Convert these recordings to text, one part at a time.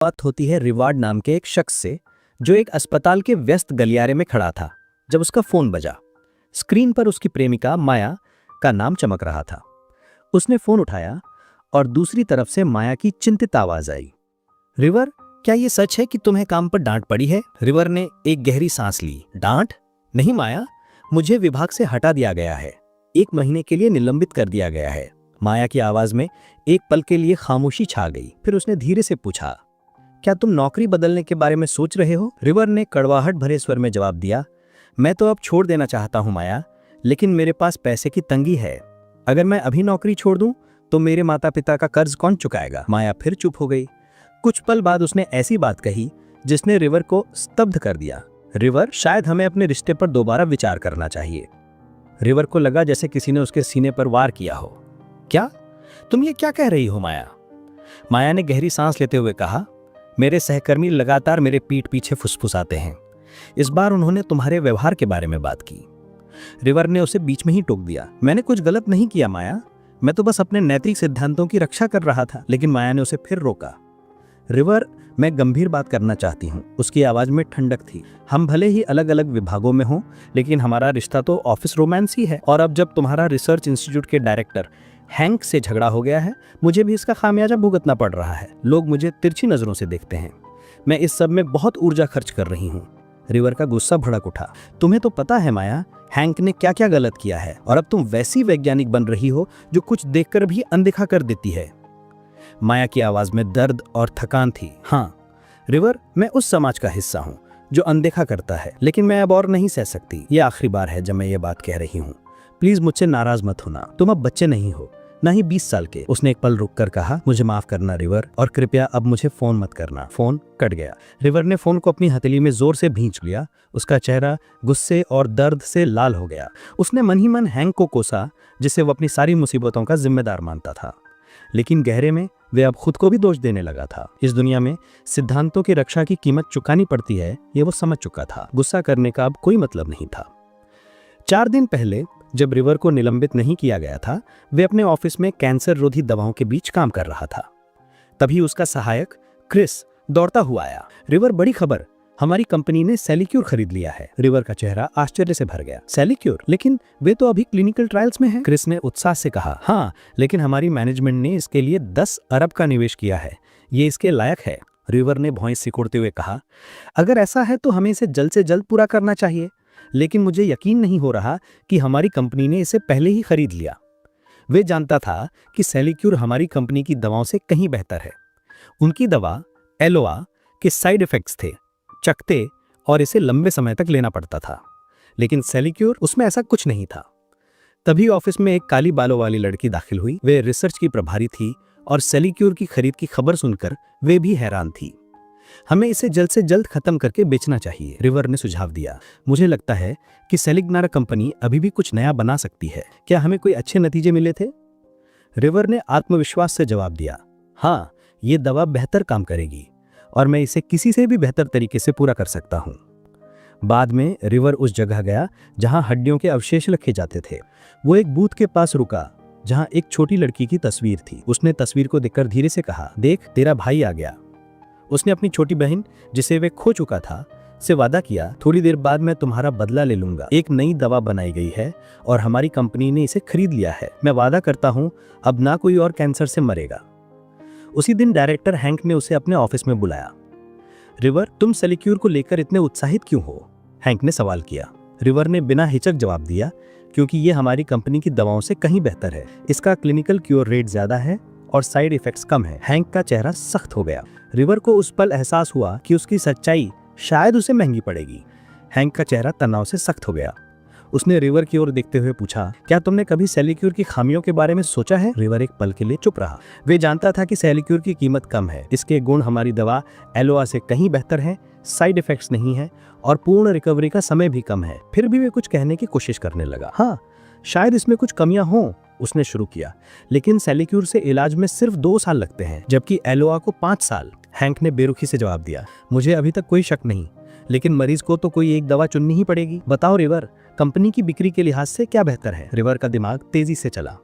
बात होती है रिवार्ड नाम के एक शख्स से, जो एक अस्पताल के व्यस्त गलियारे में खड़ा था जब उसका फोन बजा। स्क्रीन पर उसकी प्रेमिका माया का नाम चमक रहा था। उसने फोन उठाया और दूसरी तरफ से माया की चिंतित आवाज आई। रिवर, क्या ये सच है कि तुम्हें काम पर डांट पड़ी है? रिवर ने एक गहरी सांस ली। डांट? नहीं माया, मुझे विभाग से हटा दिया गया है। 1 महीने के लिए निलंबित कर दिया गया है। माया की आवाज में एक पल के लिए खामोशी छा गई। फिर उसने धीरे से पूछा, क्या तुम नौकरी बदलने के बारे में सोच रहे हो? रिवर ने कड़वाहट भरे स्वर में जवाब दिया, मैं तो अब छोड़ देना चाहता हूं माया, लेकिन मेरे पास पैसे की तंगी है। अगर मैं अभी नौकरी छोड़ दूं तो मेरे माता पिता का कर्ज कौन चुकाएगा? माया फिर चुप हो गई। कुछ पल बाद उसने ऐसी बात कही जिसने रिवर को स्तब्ध कर दिया। रिवर, शायद हमें अपने रिश्ते पर दोबारा विचार करना चाहिए। रिवर को लगा जैसे किसी ने उसके सीने पर वार किया हो। क्या? तुम ये क्या कह रही हो माया? माया ने गहरी सांस लेते हुए कहा, मेरे सहकर्मी लगातार मेरे पीठ पीछे फुसफुसाते हैं। इस बार उन्होंने तुम्हारे व्यवहार के बारे में बात की। रिवर ने उसे बीच में ही टोक दिया। मैंने कुछ गलत नहीं किया माया, मैं तो बस अपने नैतिक सिद्धांतों की रक्षा कर रहा था। लेकिन माया ने उसे फिर रोका। रिवर, मैं गंभीर बात करना चाहती हूँ। उसकी आवाज में ठंडक थी। हम भले ही अलग अलग विभागों में हों, लेकिन हमारा रिश्ता तो ऑफिस रोमांस ही है। और अब जब तुम्हारा रिसर्च इंस्टीट्यूट के डायरेक्टर हैंक से झगड़ा हो गया है, मुझे भी इसका खामियाजा भुगतना पड़ रहा है। लोग मुझे तिरछी नजरों से देखते हैं। मैं इस सब में बहुत ऊर्जा खर्च कर रही हूँ। रिवर का गुस्सा भड़क उठा। तुम्हें तो पता है माया, हैंक ने क्या क्या गलत किया है, और अब तुम वैसी वैज्ञानिक बन रही हो जो कुछ देखकर भी अनदेखा कर देती है। माया की आवाज में दर्द और थकान थी। हाँ रिवर, मैं उस समाज का हिस्सा हूँ जो अनदेखा करता है, लेकिन मैं अब और नहीं सह सकती। ये आखिरी बार है जब मैं ये बात कह रही हूँ। प्लीज मुझसे नाराज मत होना। तुम अब बच्चे नहीं हो, ना ही 20 साल के। उसने एक पल रुककर कहा, मुझे माफ करना रिवर, और कृपया अब मुझे फोन मत करना। फोन कट गया। रिवर ने फोन को अपनी हथेली में जोर से भींच लिया। उसका चेहरा गुस्से और दर्द से लाल हो गया। उसने मन ही मन हैंक को कोसा, जिसे वो अपनी सारी मुसीबतों का जिम्मेदार मानता था, लेकिन गहरे में वे अब खुद को भी दोष देने लगा था। इस दुनिया में सिद्धांतों की रक्षा की कीमत चुकानी पड़ती है, ये वो समझ चुका था। गुस्सा करने का अब कोई मतलब नहीं था। 4 दिन पहले जब रिवर को निलंबित नहीं किया गया था, वे अपने ऑफिस में कैंसर रोधी दवाओं के बीच काम कर रहा था। तभी उसका सहायक क्रिस दौड़ता हुआ आया। रिवर, बड़ी खबर, हमारी कंपनी ने सेलिक्योर खरीद लिया है। रिवर का चेहरा आश्चर्य से भर गया। सेलिक्योर? लेकिन वे तो अभी क्लिनिकल ट्रायल्स में हैं। क्रिस ने उत्साह से कहा, हाँ, लेकिन हमारी मैनेजमेंट ने इसके लिए 10 अरब का निवेश किया है। ये इसके लायक है। रिवर ने भौं सिकुड़ते हुए कहा, अगर ऐसा है तो हमें इसे जल्द से जल्द पूरा करना चाहिए, लेकिन मुझे यकीन नहीं हो रहा कि हमारी कंपनी ने इसे पहले ही खरीद लिया। वे जानता था कि सेलिक्योर हमारी कंपनी की दवाओं से कहीं बेहतर है। उनकी दवा एलोआ के साइड इफेक्ट्स थे, चकते, और इसे लंबे समय तक लेना पड़ता था, लेकिन सेलिक्योर, उसमें ऐसा कुछ नहीं था। तभी ऑफिस में एक काली बालों वाली लड़की दाखिल हुई। वे रिसर्च की प्रभारी थी और सेलिक्योर की खरीद की खबर सुनकर वे भी हैरान थी। हमें इसे जल्द से जल्द खत्म करके बेचना चाहिए, रिवर ने सुझाव दिया। मुझे लगता है कि सेलिग्नार कंपनी अभी भी कुछ नया बना सकती है। क्या हमें कोई अच्छे नतीजे मिले थे? रिवर ने आत्मविश्वास से जवाब दिया, हाँ, ये दवा बेहतर काम करेगी और मैं इसे किसी से भी बेहतर तरीके से पूरा कर सकता हूँ। बाद में रिवर उस जगह गया जहां हड्डियों के अवशेष रखे जाते थे। वो एक बूथ के पास रुका जहां एक छोटी लड़की की तस्वीर थी। उसने तस्वीर को देखकर धीरे से कहा, देख, तेरा भाई आ गया। उसने अपनी छोटी बहन, जिसे वे खो चुका था, से वादा किया, थोड़ी देर बाद मैं तुम्हारा बदला ले लूंगा। एक नई दवा बनाई गई है और हमारी कंपनी ने इसे खरीद लिया है। मैं वादा करता हूं अब ना कोई और कैंसर से मरेगा। उसी दिन डायरेक्टर हैंक ने उसे अपने ऑफिस में बुलाया। रिवर, तुम सेलिक्योर को लेकर इतने उत्साहित क्यों हो? हैंक ने सवाल किया। रिवर ने बिना हिचक जवाब दिया, क्योंकि ये हमारी कंपनी की दवाओं से कहीं बेहतर है। इसका क्लिनिकल क्योर रेट ज्यादा है और साइड इफेक्ट्स कम है। हैंक का चेहरा सख्त हो गया। रिवर को उस पल एहसास हुआ कि उसकी सच्चाई शायद उसे महंगी पड़ेगी। हैंक का चेहरा तनाव से सख्त हो गया। उसने रिवर की ओर देखते हुए पूछा, क्या तुमने कभी सेलिक्योर की खामियों के बारे में सोचा है? रिवर एक पल के लिए चुप रहा। वे जानता था कि सेलिक्योर की कीमत कम है, इसके गुण हमारी दवा एलोआ से कहीं बेहतर हैं, साइड इफेक्ट्स नहीं है और पूर्ण रिकवरी का समय भी कम है। फिर भी वे कुछ कहने की कोशिश करने लगा। हाँ, शायद इसमें कुछ कमियां हों, उसने शुरू किया, लेकिन सेलिक्योर से इलाज में सिर्फ 2 साल लगते हैं, जबकि एलोआ को 5 साल। हैंक ने बेरुखी से जवाब दिया, मुझे अभी तक कोई शक नहीं, लेकिन मरीज को तो कोई एक दवा चुननी ही पड़ेगी। बताओ रिवर, कंपनी की बिक्री के लिहाज से क्या बेहतर है? रिवर का दिमाग तेजी से चला।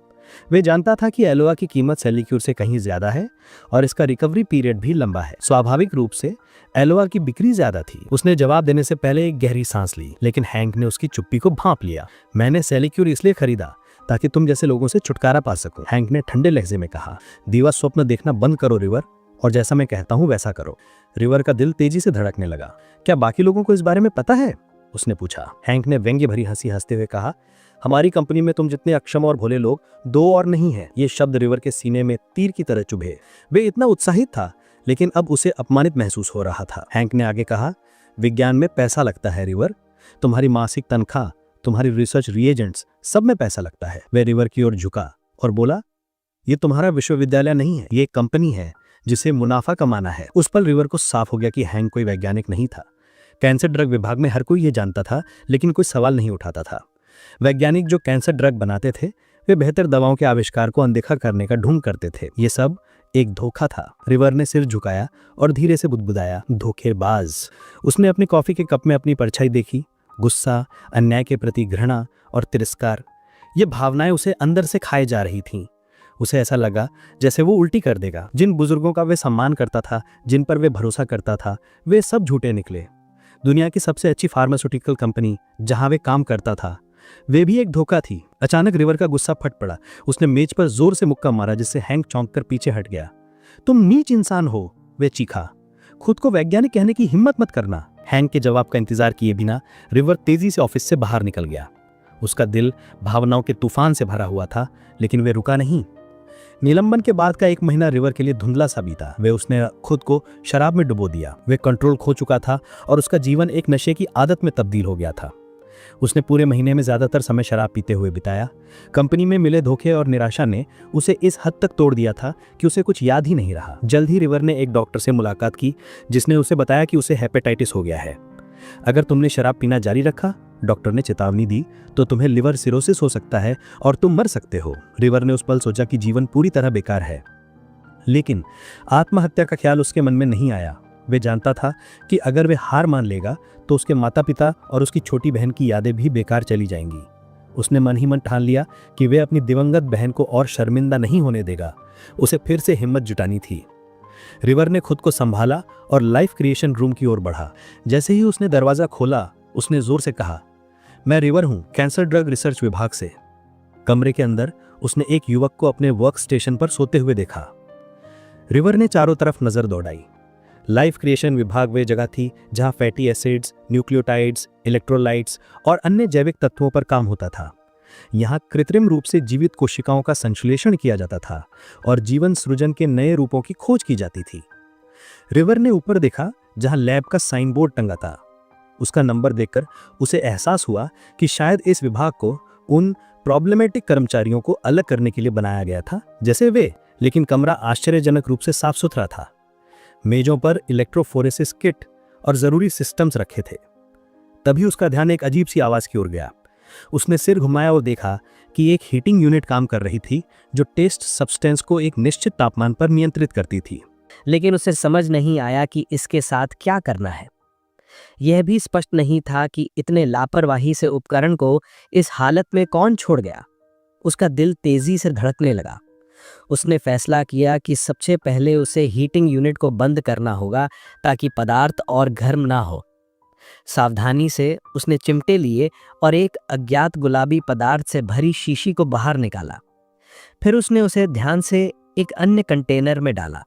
वे जानता था कि एलोआ की कीमत सेलिक्यूर से कहीं ज्यादा है और इसका रिकवरी पीरियड भी लंबा है। स्वाभाविक रूप से एलोआ की बिक्री ज्यादा थी। उसने जवाब देने से पहले एक गहरी सांस ली, लेकिन हैंक ने उसकी चुप्पी को भांप लिया। मैंने सेलिक्यूर इसलिए खरीदा ताकि तुम जैसे लोगों से छुटकारा पा सको, हैंक ने ठंडे लहजे में कहा। दीवा स्वप्न देखना बंद करो रिवर, और जैसा मैं कहता हूं वैसा करो। रिवर का दिल तेजी से धड़कने लगा। क्या बाकी लोगों को इस बारे में पता है? उसने पूछा। हैंक ने व्यंग्य भरी हंसी हंसते हुए कहा, हमारी कंपनी में तुम जितने अक्षम और भोले लोग दो और नहीं है। ये शब्द रिवर के सीने में तीर की तरह चुभे। वे इतना उत्साहित था, लेकिन अब उसे अपमानित महसूस हो रहा था। हैंक ने आगे कहा, विज्ञान में पैसा लगता है रिवर। तुम्हारी मासिक तनख्वाह, तुम्हारी रिसर्च रिएजेंट्स, सब में पैसा लगता है। वह रिवर की ओर झुका और बोला, ये तुम्हारा विश्वविद्यालय नहीं है, ये एक कंपनी है जिसे मुनाफा कमाना है। उस पल रिवर को साफ हो गया कि हैंक कोई वैज्ञानिक नहीं था। कैंसर ड्रग विभाग में हर कोई ये जानता था, लेकिन कोई सवाल नहीं उठाता था। वैज्ञानिक जो कैंसर ड्रग बनाते थे वे बेहतर दवाओं के आविष्कार को अनदेखा करने का ढोंग करते थे। ये सब एक धोखा था। रिवर ने सिर झुकाया और धीरे से बुदबुदाया, धोखेबाज। उसने अपनी कॉफी के कप में अपनी परछाई देखी। गुस्सा, अन्याय के प्रति घृणा और तिरस्कार, ये भावनाएं उसे अंदर से खाए जा रही थीं। उसे ऐसा लगा जैसे वो उल्टी कर देगा। जिन बुजुर्गों का वे सम्मान करता था, जिन पर वे भरोसा करता था, वे सब झूठे निकले। दुनिया की सबसे अच्छी फार्मास्यूटिकल कंपनी जहां वे काम करता था, वे भी एक धोखा थी। अचानक रिवर का गुस्सा फट पड़ा। उसने मेज पर जोर से मुक्का मारा, जिससे हैंक चौंक कर पीछे हट गया। तुम नीच इंसान हो, वे चीखा। खुद को वैज्ञानिक कहने की हिम्मत मत करना। हैंक के जवाब का इंतजार किए बिना रिवर तेजी से ऑफिस से बाहर निकल गया। उसका दिल भावनाओं के तूफान से भरा हुआ था, लेकिन वे रुका नहीं। निलंबन के बाद का 1 महीना रिवर के लिए धुंधला सा बीता। वे उसने खुद को शराब में डुबो दिया। वे कंट्रोल खो चुका था और उसका जीवन एक नशे की आदत में तब्दील हो गया था। उसने पूरे महीने में ज्यादातर समय शराब पीते हुए बिताया। कंपनी में मिले धोखे और निराशा ने उसे इस हद तक तोड़ दिया था कि उसे कुछ याद ही नहीं रहा। जल्द ही रिवर ने एक डॉक्टर से मुलाकात की, जिसने उसे बताया कि उसे हेपेटाइटिस हो गया है। अगर तुमने शराब पीना जारी रखा, डॉक्टर ने चेतावनी दी, तो तुम्हें लिवर सिरोसिस हो सकता है और तुम मर सकते हो। रिवर ने उस पल सोचा कि जीवन पूरी तरह बेकार है, लेकिन आत्महत्या का ख्याल उसके मन में नहीं आया। वे जानता था कि अगर वे हार मान लेगा तो उसके माता पिता और उसकी छोटी बहन की यादें भी बेकार चली जाएंगी। उसने मन ही मन ठान लिया कि वे अपनी दिवंगत बहन को और शर्मिंदा नहीं होने देगा। उसे फिर से हिम्मत जुटानी थी। रिवर ने खुद को संभाला और लाइफ क्रिएशन रूम की ओर बढ़ा। जैसे ही उसने दरवाजा खोला, उसने जोर से कहा, मैं रिवर हूं, कैंसर ड्रग रिसर्च विभाग से। कमरे के अंदर उसने एक युवक को अपने वर्क स्टेशन पर सोते हुए देखा। रिवर ने चारों तरफ नजर दौड़ाई। लाइफ क्रिएशन विभाग वे जगह थी जहां फैटी एसिड्स, न्यूक्लियोटाइड्स, इलेक्ट्रोलाइट्स और अन्य जैविक तत्वों पर काम होता था। यहाँ कृत्रिम रूप से जीवित कोशिकाओं का संश्लेषण किया जाता था और जीवन सृजन के नए रूपों की खोज की जाती थी। रिवर ने ऊपर देखा जहां लैब का साइन बोर्ड टंगा था। उसका नंबर देखकर उसे एहसास हुआ कि शायद इस विभाग को उन प्रॉब्लमेटिक कर्मचारियों को अलग करने के लिए बनाया गया था जैसे वे, लेकिन कमरा आश्चर्यजनक रूप से साफ सुथरा था। मेजों पर इलेक्ट्रोफोरेसिस किट और जरूरी सिस्टम्स रखे थे। तभी उसका ध्यान एक अजीब सी आवाज की ओर गया। उसने सिर घुमाया और देखा कि एक हीटिंग यूनिट काम कर रही थी जो टेस्ट सब्सटेंस को एक निश्चित तापमान पर नियंत्रित करती थी। लेकिन उसे समझ नहीं आया कि इसके साथ क्या करना है। यह भी स्पष्ट नहीं था कि इतने लापरवाही से उपकरण को इस हालत में कौन छोड़ गया। उसका दिल तेजी से धड़कने लगा। उसने फैसला किया कि सबसे पहले उसे हीटिंग यूनिट को बंद करना होगा ताकि पदार्थ और गर्म ना हो। सावधानी से उसने चिमटे लिए और एक अज्ञात गुलाबी पदार्थ से भरी शीशी को बाहर निकाला। फिर उसने उसे ध्यान से एक अन्य कंटेनर में डाला।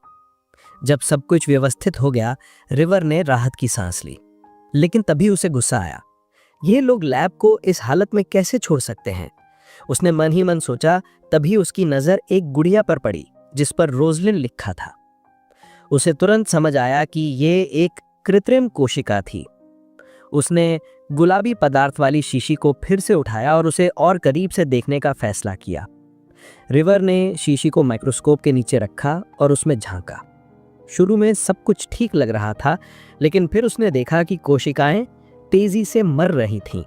जब सब कुछ व्यवस्थित हो गया, रिवर ने राहत की सांस ली। लेकिन तभी उसे गुस्सा आया। ये लोग लैब को इस हालत में कैसे छोड़ सकते हैं? उसने मन ही मन सोचा। तभी उसकी नजर एक गुड़िया पर पड़ी जिस पर रोजलिन लिखा था। उसे तुरंत समझ आया कि ये एक कृत्रिम कोशिका थी। उसने गुलाबी पदार्थ वाली शीशी को फिर से उठाया और उसे और करीब से देखने का फैसला किया। रिवर ने शीशी को माइक्रोस्कोप के नीचे रखा और उसमें झांका। शुरू में सब कुछ ठीक लग रहा था, लेकिन फिर उसने देखा कि कोशिकाएं तेजी से मर रही थीं।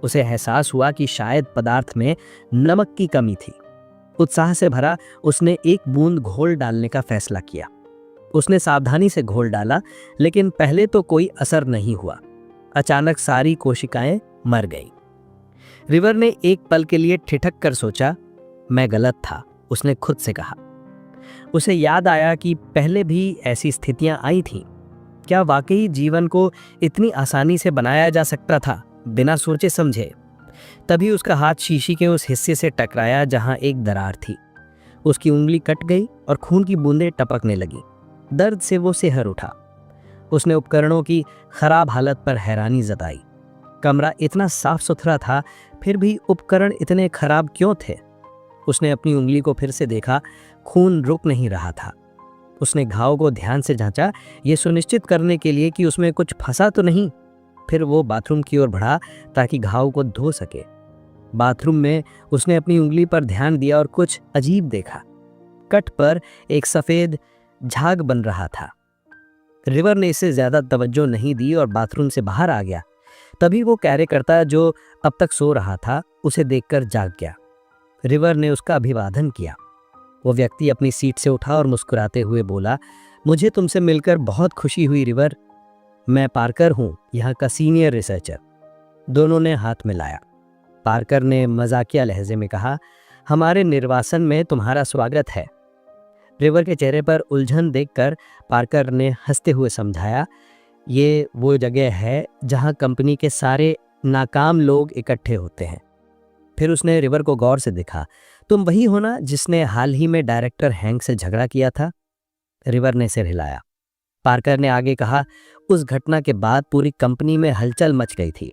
उसे एहसास हुआ कि शायद पदार्थ में नमक की कमी थी। उत्साह से भरा उसने एक बूंद घोल डालने का फैसला किया। उसने सावधानी से घोल डाला, लेकिन पहले तो कोई असर नहीं हुआ। अचानक सारी कोशिकाएं मर गईं। रिवर ने एक पल के लिए ठिठक कर सोचा, मैं गलत था, उसने खुद से कहा। उसे याद आया कि पहले भी ऐसी स्थितियां आई थीं। क्या वाकई जीवन को इतनी आसानी से बनाया जा सकता था, बिना सोचे समझे? तभी उसका हाथ शीशी के उस हिस्से से टकराया जहां एक दरार थी। उसकी उंगली कट गई और खून की बूंदें टपकने लगी। दर्द से वो सिहर उठा। उसने उपकरणों की खराब हालत पर हैरानी जताई। कमरा इतना साफ सुथरा था, फिर भी उपकरण इतने खराब क्यों थे? उसने अपनी उंगली को फिर से देखा, खून रुक नहीं रहा था। उसने घाव को ध्यान से जांचा, ये सुनिश्चित करने के लिए कि उसमें कुछ फंसा तो नहीं। फिर वो बाथरूम की ओर बढ़ा ताकि घाव को धो सके। बाथरूम में उसने अपनी उंगली पर ध्यान दिया और कुछ अजीब देखा। कट पर एक सफेद झाग बन रहा था। रिवर ने इसे ज्यादा तवज्जो नहीं दी और बाथरूम से बाहर आ गया। तभी वो कार्यकर्ता जो अब तक सो रहा था, उसे देखकर जाग गया। रिवर ने उसका अभिवादन किया। वो व्यक्ति अपनी सीट से उठा और मुस्कुराते हुए बोला, मुझे तुमसे मिलकर बहुत खुशी हुई रिवर। मैं पार्कर हूँ, यहाँ का सीनियर रिसर्चर। दोनों ने हाथ मिलाया। पार्कर ने मजाकिया लहजे में कहा, हमारे निर्वासन में तुम्हारा स्वागत है। रिवर के चेहरे पर उलझन देखकर पार्कर ने हंसते हुए समझाया, ये वो जगह है जहाँ कंपनी के सारे नाकाम लोग इकट्ठे होते हैं। फिर उसने रिवर को गौर से देखा। तुम वही हो ना जिसने हाल ही में डायरेक्टर हैंक से झगड़ा किया था? रिवर ने सिर हिलाया। पार्कर ने आगे कहा, उस घटना के बाद पूरी कंपनी में हलचल मच गई थी।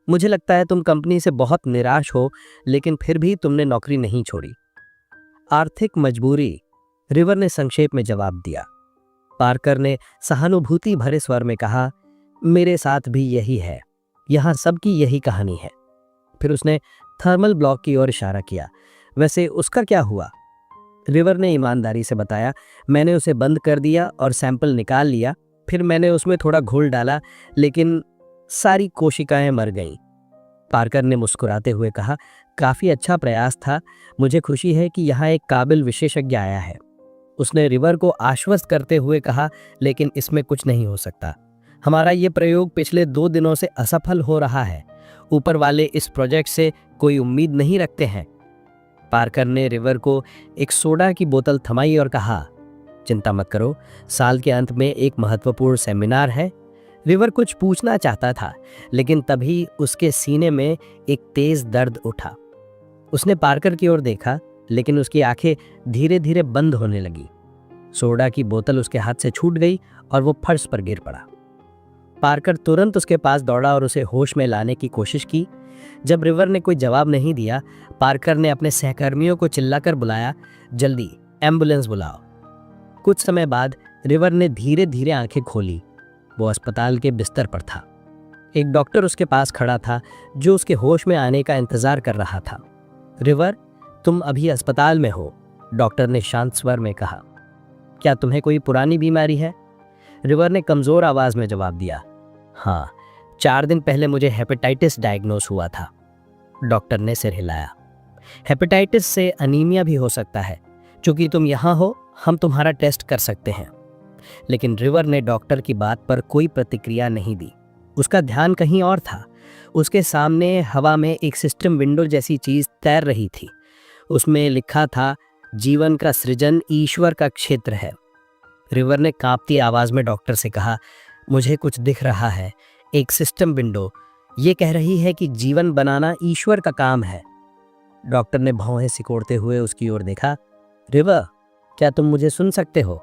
मुझे लगता है तुम कंपनी से बहुत निराश हो, लेकिन फिर भी तुमने नौकरी नहीं छोड़ी। आर्थिक मजबूरी, रिवर ने संक्षेप में जवाब दिया। पार्कर ने सहानुभूति भरे स्वर में कहा, मेरे साथ भी यही है, यहाँ सबकी यही कहानी है। फिर उसने थर्मल ब्लॉक की ओर इशारा किया। वैसे उसका क्या हुआ? रिवर ने ईमानदारी से बताया, मैंने उसे बंद कर दिया और सैंपल निकाल लिया। फिर मैंने उसमें थोड़ा घोल डाला, लेकिन सारी कोशिकाएं मर गईं। पार्कर ने मुस्कुराते हुए कहा, काफी अच्छा प्रयास था। मुझे खुशी है कि यहाँ एक काबिल विशेषज्ञ आया है। उसने रिवर को आश्वस्त करते हुए कहा, लेकिन इसमें कुछ नहीं हो सकता। हमारा ये प्रयोग पिछले 2 दिनों से असफल हो रहा है। ऊपर वाले इस प्रोजेक्ट से कोई उम्मीद नहीं रखते हैं। पार्कर ने रिवर को एक सोडा की बोतल थमाई और कहा, चिंता मत करो, साल के अंत में एक महत्वपूर्ण सेमिनार है। रिवर कुछ पूछना चाहता था, लेकिन तभी उसके सीने में एक तेज दर्द उठा। उसने पार्कर की ओर देखा, लेकिन उसकी आंखें धीरे धीरे बंद होने लगी। सोडा की बोतल उसके हाथ से छूट गई और वो फर्श पर गिर पड़ा। पार्कर तुरंत उसके पास दौड़ा और उसे होश में लाने की कोशिश की। जब रिवर ने कोई जवाब नहीं दिया, पार्कर ने अपने सहकर्मियों को चिल्लाकर बुलाया, जल्दी एम्बुलेंस बुलाओ। कुछ समय बाद रिवर ने धीरे धीरे आंखें खोली। वो अस्पताल के बिस्तर पर था। एक डॉक्टर उसके पास खड़ा था, जो उसके होश में आने का इंतजार कर रहा था। रिवर, तुम अभी अस्पताल में हो, डॉक्टर ने शांत स्वर में कहा। क्या तुम्हें कोई पुरानी बीमारी है? रिवर ने कमजोर आवाज में जवाब दिया, हाँ, 4 दिन पहले मुझे हेपेटाइटिस डायग्नोस हुआ था। डॉक्टर ने सिर हिलाया। हेपेटाइटिस से अनीमिया भी हो सकता है। चूंकि तुम यहाँ हो, हम तुम्हारा टेस्ट कर सकते हैं। लेकिन रिवर ने डॉक्टर की बात पर कोई प्रतिक्रिया नहीं दी। उसका ध्यान कहीं और था। उसके सामने हवा में एक सिस्टम विंडो जैसी चीज तैर रही थी। उसमें लिखा था, जीवन का सृजन ईश्वर का क्षेत्र है। रिवर ने कांपती आवाज में डॉक्टर से कहा, मुझे कुछ दिख रहा है। एक सिस्टम विंडो, ये कह रही है कि जीवन बनाना ईश्वर का काम है। डॉक्टर ने भौहें सिकोड़ते हुए उसकी ओर देखा। रिवर, क्या तुम मुझे सुन सकते हो?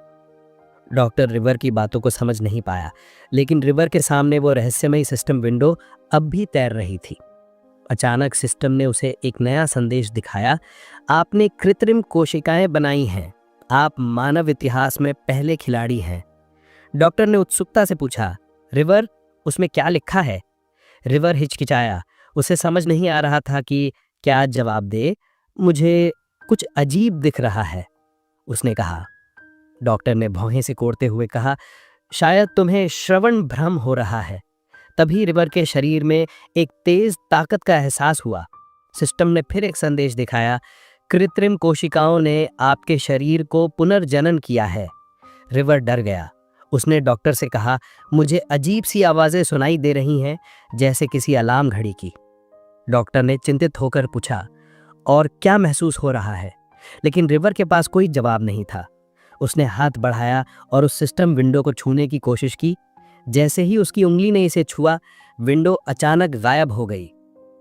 डॉक्टर रिवर की बातों को समझ नहीं पाया, लेकिन रिवर के सामने वो रहस्यमयी सिस्टम विंडो अब भी तैर रही थी। अचानक सिस्टम ने उसे एक नया संदेश दिखाया, आपने कृत्रिम कोशिकाएं बनाई हैं। आप मानव इतिहास में पहले खिलाड़ी हैं। डॉक्टर ने उत्सुकता से पूछा, रिवर, उसमें क्या लिखा है? रिवर हिचकिचाया। उसे समझ नहीं आ रहा था कि क्या जवाब दे। मुझे कुछ अजीब दिख रहा है, उसने कहा। डॉक्टर ने भौहें सिकोड़ते हुए कहा, शायद तुम्हें श्रवण भ्रम हो रहा है। तभी रिवर के शरीर में एक तेज ताकत का एहसास हुआ। सिस्टम ने फिर एक संदेश दिखाया, कृत्रिम कोशिकाओं ने आपके शरीर को पुनर्जनन किया है। रिवर डर गया। उसने डॉक्टर से कहा, मुझे अजीब सी आवाजें सुनाई दे रही हैं, जैसे किसी अलार्म घड़ी की। डॉक्टर ने चिंतित होकर पूछा, और क्या महसूस हो रहा है, लेकिन रिवर के पास कोई जवाब नहीं था। उसने हाथ बढ़ाया और उस सिस्टम विंडो को छूने की कोशिश की। जैसे ही उसकी उंगली ने इसे छुआ, विंडो अचानक गायब हो गई।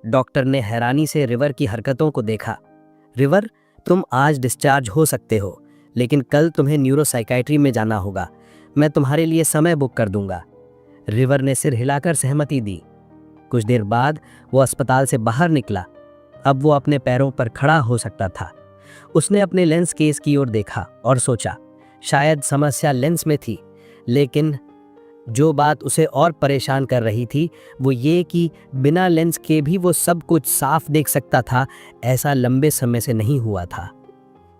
डॉक्टर ने हैरानी से रिवर की हरकतों को देखा। रिवर, तुम आज डिस्चार्ज हो सकते हो, लेकिन कल तुम्हें न्यूरोसाइकाइट्री में जाना होगा। मैं तुम्हारे लिए समय बुक कर दूंगा। रिवर ने सिर हिलाकर सहमति दी। कुछ देर बाद वो अस्पताल से बाहर निकला। अब वो अपने पैरों पर खड़ा हो सकता था। उसने अपने लेंस केस की ओर देखा और सोचा, शायद समस्या लेंस में थी, लेकिन जो बात उसे और परेशान कर रही थी वो ये कि बिना लेंस के भी वो सब कुछ साफ देख सकता था। ऐसा लंबे समय से नहीं हुआ था।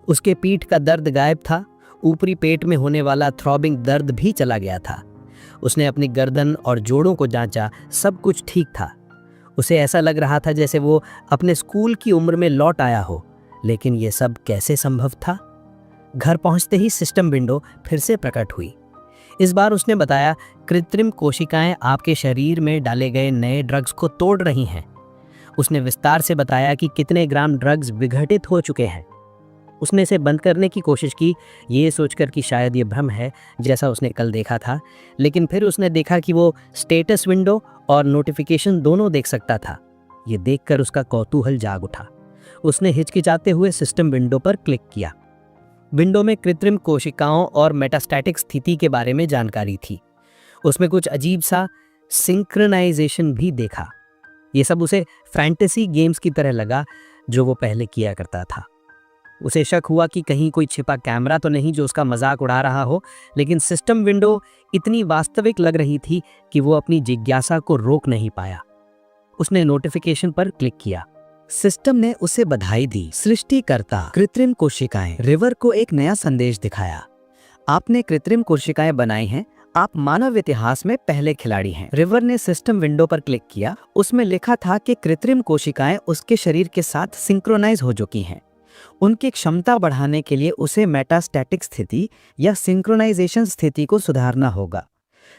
उसके पीठ का दर्द गायब था। ऊपरी पेट में होने वाला थ्रॉबिंग दर्द भी चला गया था। उसने अपनी गर्दन और जोड़ों को जांचा, सब कुछ ठीक था। उसे ऐसा लग रहा था जैसे वो अपने स्कूल की उम्र में लौट आया हो। लेकिन ये सब कैसे संभव था? घर पहुंचते ही सिस्टम विंडो फिर से प्रकट हुई। इस बार उसने बताया, कृत्रिम कोशिकाएं आपके शरीर में डाले गए नए ड्रग्स को तोड़ रही हैं। उसने विस्तार से बताया कि कितने ग्राम ड्रग्स विघटित हो चुके हैं। उसने इसे बंद करने की कोशिश की, ये सोचकर कि शायद ये भ्रम है जैसा उसने कल देखा था। लेकिन फिर उसने देखा कि वो स्टेटस विंडो और नोटिफिकेशन दोनों देख सकता था। ये देखकर उसका कौतूहल जाग उठा। उसने हिचकिचाते हुए सिस्टम विंडो पर क्लिक किया। विंडो में कृत्रिम कोशिकाओं और मेटास्टैटिक स्थिति के बारे में जानकारी थी। उसमें कुछ अजीब सा सिंक्रोनाइजेशन भी देखा। ये सब उसे फैंटेसी गेम्स की तरह लगा जो वो पहले किया करता था। उसे शक हुआ कि कहीं कोई छिपा कैमरा तो नहीं जो उसका मजाक उड़ा रहा हो, लेकिन सिस्टम विंडो इतनी वास्तविक लग रही थी कि वो अपनी जिज्ञासा को रोक नहीं पाया। उसने नोटिफिकेशन पर क्लिक किया। सिस्टम ने उसे बधाई दी। सृष्टिकर्ता कृत्रिम कोशिकाएं। रिवर को एक नया संदेश दिखाया। आपने कृत्रिम कोशिकाएं बनाई हैं। आप मानव इतिहास में पहले खिलाड़ी हैं। रिवर ने सिस्टम विंडो पर क्लिक किया। उसमें लिखा था कि कृत्रिम कोशिकाएं उसके शरीर के साथ सिंक्रोनाइज हो चुकी हैं। उनकी क्षमता बढ़ाने के लिए उसे मेटास्टैटिक स्थिति या सिंक्रोनाइजेशन स्थिति को सुधारना होगा।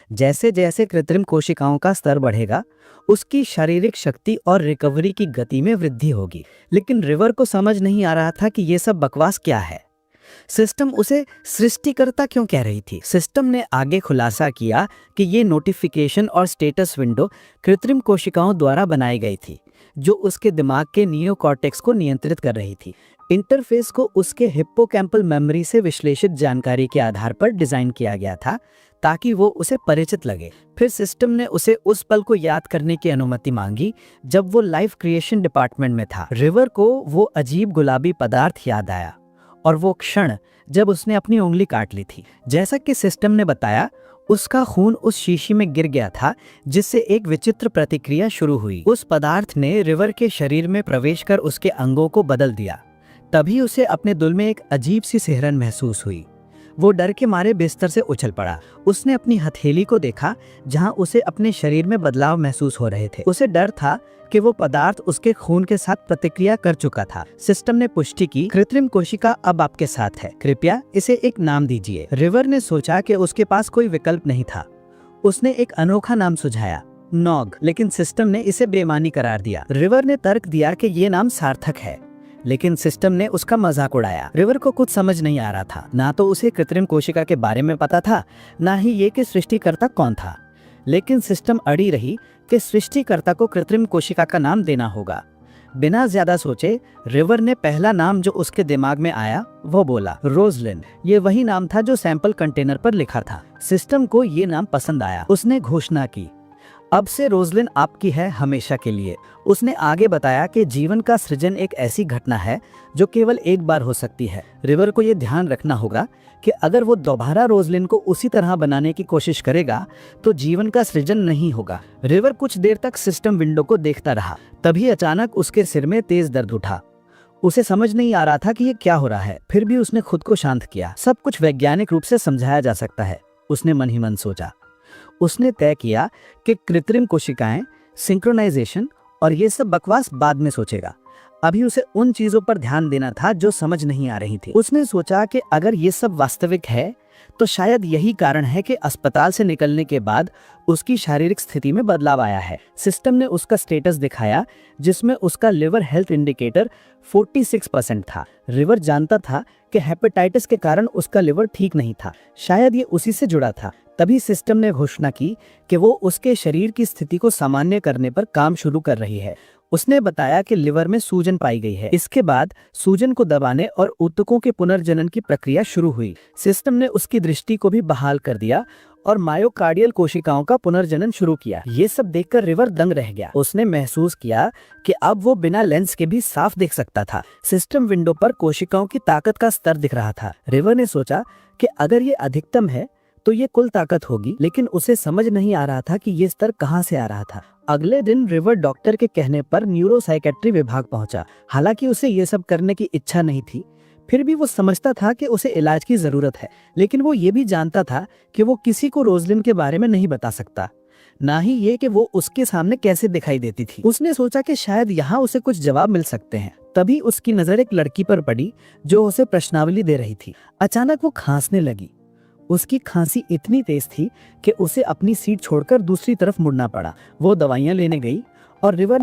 जैसे जैसे कृत्रिम कोशिकाओं का स्तर बढ़ेगा, उसकी शारीरिक शक्ति और रिकवरी की गति में वृद्धि होगी। लेकिन रिवर को समझ नहीं आ रहा था कि ये सब बकवास क्या है। सिस्टम उसे सृष्टिकर्ता क्यों कह रही थी? सिस्टम ने आगे खुलासा किया कि ये नोटिफिकेशन और स्टेटस विंडो कृत्रिम कोशिकाओं द्वारा बनाई गई थी, जो उसके दिमाग के नियोकॉर्टेक्स को नियंत्रित कर रही थी। इंटरफेस को उसके हिप्पोकैम्पल मेमोरी से विश्लेषित जानकारी के आधार पर डिजाइन किया गया था ताकि वो उसे परिचित लगे। फिर सिस्टम ने उसे उस पल को याद करने की अनुमति मांगी जब वो लाइफ क्रिएशन डिपार्टमेंट में था। रिवर को वो अजीब गुलाबी पदार्थ याद आया और वो क्षण जब उसने अपनी उंगली काट ली थी। जैसा कि सिस्टम ने बताया, उसका खून उस शीशी में गिर गया था जिससे एक विचित्र प्रतिक्रिया शुरू हुई। उस पदार्थ ने रिवर के शरीर में प्रवेश कर उसके अंगों को बदल दिया। तभी उसे अपने दिल में एक अजीब सी सिहरन महसूस हुई। वो डर के मारे बिस्तर से उछल पड़ा। उसने अपनी हथेली को देखा जहां उसे अपने शरीर में बदलाव महसूस हो रहे थे। उसे डर था कि वो पदार्थ उसके खून के साथ प्रतिक्रिया कर चुका था। सिस्टम ने पुष्टि की, कृत्रिम कोशिका अब आपके साथ है, कृपया इसे एक नाम दीजिए। रिवर ने सोचा कि उसके पास कोई विकल्प नहीं था। उसने एक अनोखा नाम सुझाया, नॉग, लेकिन सिस्टम ने इसे बेईमानी करार दिया। रिवर ने तर्क दिया कि ये नाम सार्थक है, लेकिन सिस्टम ने उसका मजाक उड़ाया। रिवर को कुछ समझ नहीं आ रहा था। ना तो उसे कृत्रिम कोशिका के बारे में पता था, ना ही ये कि सृष्टिकर्ता कौन था। लेकिन सिस्टम अड़ी रही कि सृष्टिकर्ता को कृत्रिम कोशिका का नाम देना होगा। बिना ज्यादा सोचे रिवर ने पहला नाम जो उसके दिमाग में आया वो बोला, रोजलिन। ये वही नाम था जो सैंपल कंटेनर पर लिखा था। सिस्टम को ये नाम पसंद आया। उसने घोषणा की, अब से रोजलिन आपकी है हमेशा के लिए। उसने आगे बताया कि जीवन का सृजन एक ऐसी घटना है जो केवल एक बार हो सकती है। रिवर को यह ध्यान रखना होगा कि अगर वो दोबारा रोजलिन को उसी तरह बनाने की कोशिश करेगा तो जीवन का सृजन नहीं होगा। रिवर कुछ देर तक सिस्टम विंडो को देखता रहा। तभी अचानक उसके सिर में तेज दर्द उठा। उसे समझ नहीं आ रहा था कि ये क्या हो रहा है। फिर भी उसने खुद को शांत किया। सब कुछ वैज्ञानिक रूप से समझाया जा सकता है, उसने मन ही मन सोचा। उसने तय किया कि कृत्रिम कोशिकाएं, सिंक्रोनाइजेशन और ये सब बकवास बाद में सोचेगा। अभी उसे उन चीजों पर ध्यान देना था जो समझ नहीं आ रही थी। उसने सोचा कि अगर ये सब वास्तविक है तो शायद यही कारण है कि अस्पताल से निकलने के बाद उसकी शारीरिक स्थिति में बदलाव आया है। सिस्टम ने उसका स्टेटस दिखाया जिसमें उसका लिवर हेल्थ इंडिकेटर 46% था। रिवर जानता था कि हेपेटाइटिस के कारण उसका लिवर ठीक नहीं था, शायद ये उसी से जुड़ा था। तभी सिस्टम ने घोषणा की कि वो उसके शरीर की स्थिति को सामान्य करने पर काम शुरू कर रही है। उसने बताया कि लिवर में सूजन पाई गई है। इसके बाद सूजन को दबाने और ऊतकों के पुनर्जनन की प्रक्रिया शुरू हुई। सिस्टम ने उसकी दृष्टि को भी बहाल कर दिया और मायोकार्डियल कोशिकाओं का पुनर्जनन शुरू किया। ये सब देखकर रिवर दंग रह गया। उसने महसूस किया कि अब वो बिना लेंस के भी साफ देख सकता था। सिस्टम विंडो पर कोशिकाओं की ताकत का स्तर दिख रहा था। रिवर ने सोचा कि अगर ये अधिकतम है तो ये कुल ताकत होगी, लेकिन उसे समझ नहीं आ रहा था कि ये स्तर कहाँ से आ रहा था। अगले दिन रिवर डॉक्टर के कहने पर न्यूरोसाइकेट्री विभाग पहुंचा। हालांकि उसे ये सब करने की इच्छा नहीं थी, फिर भी वो समझता था कि उसे इलाज की जरूरत है। लेकिन वो ये भी जानता था कि वो किसी को रोजलिन के बारे में नहीं बता सकता, ना ही ये कि वो उसके सामने कैसे दिखाई देती थी। उसने सोचा कि शायद यहाँ उसे कुछ जवाब मिल सकते हैं। तभी उसकी नजर एक लड़की पर पड़ी जो उसे प्रश्नावली दे रही थी। अचानक वो खांसने लगी। उसकी खांसी इतनी तेज थी कि उसे अपनी सीट छोड़कर दूसरी तरफ मुड़ना पड़ा। वो दवाइयां लेने गई और रिवर